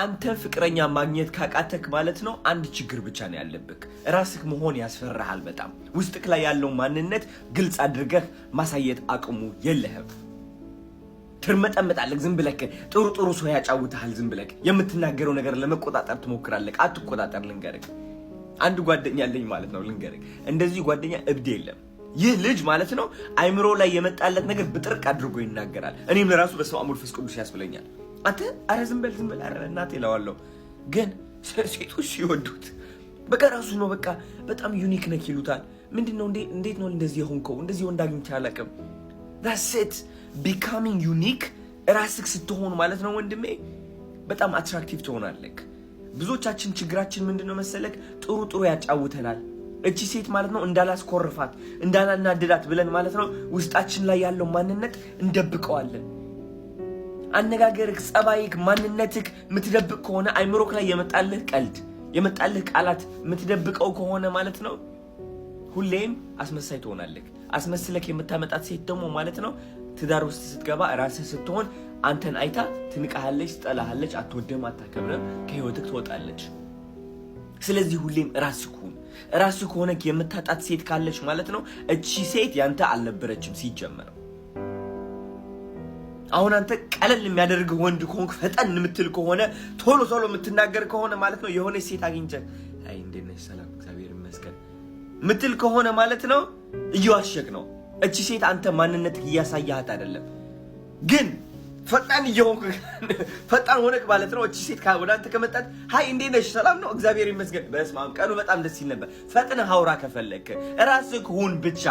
አንተ ፍቅረኛ ማግኘት ካቃተክ ማለት ነው አንድ ችግር ብቻ ነው ያለብክ። ራስክ መሆን ያስፈራሃል በጣም። ውስጥክ ላይ ያለው ማንነት ግልጽ አድርገህ ማሳየት አቅሙ የለህም። ትርመጠመጣለህ ዝም ብለክ። ጥሩ ሰው ያጫውታል ዝም ብለክ። የምትናገረው ነገር ለመቆጣጠር ትሞክራለህ። አትቆጣጠር። ልንገርክ አንድ ጓደኛ አለኝ ማለት ነው። ልንገርክ እንደዚህ ጓደኛ እብድ የለም። ይህ ልጅ ማለት ነው አይምሮ ላይ የመጣለት ነገር ብጥርቅ አድርጎ ይናገራል። እኔም ለራሱ በሰው አሙል ፍስ ቅዱስ ያስብለኛል። አንተ አረ ዝም በል አረ እናቴ እለዋለሁ። ግን ሴቶች ሲወዱት በቃ ራሱ ነው በቃ በጣም ዩኒክ ነክ ይሉታል። ምንድነው እንዴት ነው እንደዚህ ሆንከው? እንደዚህ ወንድ አግኝቼ አላውቅም። that's it becoming unique ራስክ ስትሆን ማለት ነው ወንድሜ በጣም አትራክቲቭ ትሆናለህ። ብዙዎቻችን ችግራችን ምንድነው መሰለክ? ጥሩ ያጫውተናል። እቺ ሴት ማለት ነው እንዳላስኮርፋት እንዳላናድዳት ብለን ማለት ነው ውስጣችን ላይ ያለው ማንነት እንደብቀዋለን። አነጋገርክ፣ ጸባይክ፣ ማንነትክ ምትደብቅ ከሆነ አይምሮክ ላይ የመጣልህ ቀልድ የመጣልህ ቃላት ምትደብቀው ከሆነ ማለት ነው ሁሌም አስመሳይ ትሆናለህ። አስመስለክ የምታመጣት ሴት ደግሞ ማለት ነው ትዳር ውስጥ ስትገባ ራስህ ስትሆን አንተን አይታ ትንቃለች፣ ትጠላሃለች፣ አትወደም፣ አታከብረም፣ ከህይወትክ ትወጣለች። ስለዚህ ሁሌም ራስህ ሁን። ራስህ ሆነክ የምታጣት ሴት ካለች ማለት ነው እቺ ሴት ያንተ አልነበረችም ሲጀመር። አሁን አንተ ቀለል የሚያደርግ ወንድ ከሆንክ ፈጠን የምትል ከሆነ ቶሎ የምትናገር ከሆነ ማለት ነው የሆነ ሴት አግኝተህ አይ እንዴት ነሽ ሰላም እግዚአብሔር ይመስገን ምትል ከሆነ ማለት ነው እየዋሸክ ነው። እቺ ሴት አንተ ማንነትህ እያሳያት አይደለም። ግን ፈጣን ሆነክ ማለት ነው እቺ ሴት ወደ አንተ ከመጣት ሃይ እንዴት ነሽ ሰላም ነው እግዚአብሔር ይመስገን በስመ አብ ቀኑ በጣም ደስ ይል ነበር። ፈጥነህ አውራ ከፈለክ ራስህ ሁን ብቻ።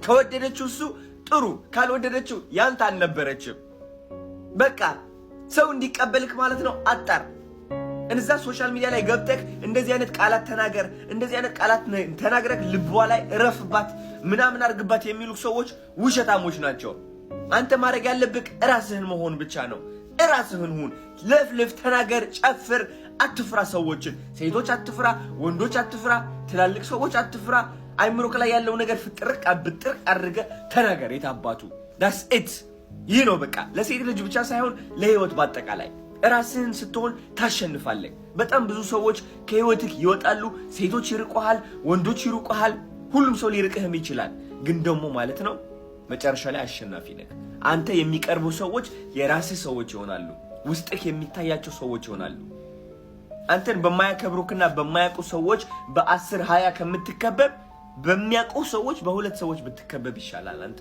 ከወደደችው እሱ ጥሩ፣ ካልወደደችው ያንተ አልነበረችም። በቃ ሰው እንዲቀበልክ ማለት ነው አጣር። እንዛ ሶሻል ሚዲያ ላይ ገብተክ እንደዚህ አይነት ቃላት ተናገር፣ እንደዚህ አይነት ቃላት ተናግረክ ልቧ ላይ ረፍባት ምናምን አርግባት የሚሉ ሰዎች ውሸታሞች ናቸው። አንተ ማድረግ ያለብክ ራስህን መሆን ብቻ ነው። ራስህን ሁን፣ ለፍልፍ፣ ተናገር፣ ጨፍር። አትፍራ ሰዎችን። ሴቶች አትፍራ፣ ወንዶች አትፍራ፣ ትላልቅ ሰዎች አትፍራ። አይምሮክ ላይ ያለው ነገር ፍጥርቅ አብጥርቅ አድርገ ተናገር። የታባቱ that's it። ይህ ነው በቃ ለሴት ልጅ ብቻ ሳይሆን ለህይወት በአጠቃላይ ራስህን ስትሆን ታሸንፋለህ። በጣም ብዙ ሰዎች ከህይወትክ ይወጣሉ። ሴቶች ይርቁሃል፣ ወንዶች ይርቁሃል፣ ሁሉም ሰው ሊርቅህም ይችላል። ግን ደግሞ ማለት ነው መጨረሻ ላይ አሸናፊ ነህ። አንተ የሚቀርቡ ሰዎች የራስህ ሰዎች ይሆናሉ። ውስጥህ የሚታያቸው ሰዎች ይሆናሉ። አንተን በማያከብሩክና በማያውቁ ሰዎች በ10 20 ከምትከበብ በሚያውቁ ሰዎች በሁለት ሰዎች ብትከበብ ይሻላል አንተ